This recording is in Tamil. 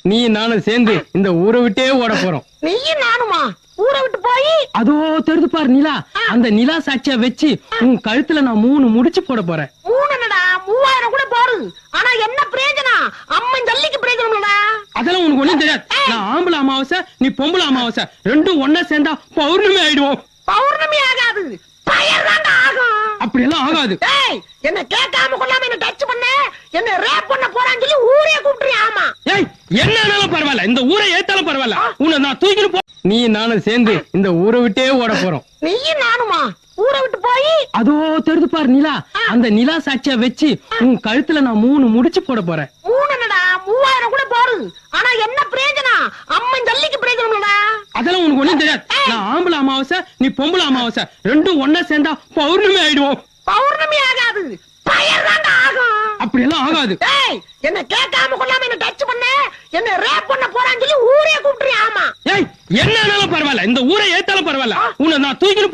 நீ நானும் சேர்ந்து இந்த ஊரை விட்டே ஓட போறோம். நீயும் நானுமா ஊரை விட்டு போய்? அதோ தெரிது பாரு நிலா, அந்த நிலா சாட்சியா வச்சு உன் கழுத்துல நான் 3 முடிச்சு போட போறேன். 3 என்னடா 3000 கூட போடு. ஆனா என்ன பிரயோஜனம்? அம்மன் ஜல்லிக்கு பிரயோஜனம் இல்லடா. அதெல்லாம் உனக்கு ஒண்ணும் தெரியாது. நான் ஆம்பளை அமாவாசை, நீ பொம்பளை அமாவாசை, ரெண்டும் ஒன்னா சேர்ந்தா பௌர்ணமி ஆயிடுவோம். பௌர்ணமி ஆகாது, பயர்தான்டா ஆகும். அப்படி எல்லாம் ஆகாது. ஏய், என்ன கேட்காம கொள்ளாம என்ன டச் பண்ண, என்ன ரேப் பண்ண போறான்னு சொல்லி ஊரே கூப்பிடுறியா? ஆமா. ஏய், என்னன்னாலும் பரவாயில்ல, இந்த ஊரை ஏத்தாலும் பரவாயில்ல, உன்னை நான் தூக்கிட்டு போ. நீ நானும் சேர்ந்து இந்த ஊரை விட்டே ஓட போறோம். நீயும் நானுமா ஊரை விட்டு போய்? அதோ தெரிது பாரு நிலா, அந்த நிலா சாட்சியா வச்சு உன் கழுத்துல நான் 3 முடிச்சு போட போறேன். 3 என்னடா 3000 கூட போடு. ஆனா என்ன பிரயோஜனம்? அம்மன் ஜல்லிக்கு பிரயோஜனம் இல்லடா. அதெல்லாம் உனக்கு ஒண்ணும் தெரியாது. நான் ஆம்பளை அமாவாசை, நீ பொம்பளை அமாவாசை, ரெண்டும் ஒன்னா சேர்ந்தா பௌர்ணமி ஆயிடுவோம். பௌர்ணமி ஆகாது, பயர்தான்டா ஆகும். அப்படி எல்லாம் ஆகாது. ஏய், என்ன கேட்காம கொள்ளாம என்ன டச் பண்ண, என்ன ரேப் பண்ண போறான்னு சொல்லி ஊரே கூப்பிடுறியா? ஆமா. ஏய், என்னன்னாலும் பரவாயில்ல, இந்த ஊரை ஏத்தாலும் பரவாயில்ல, உன்னை நான் தூக்கிட்டு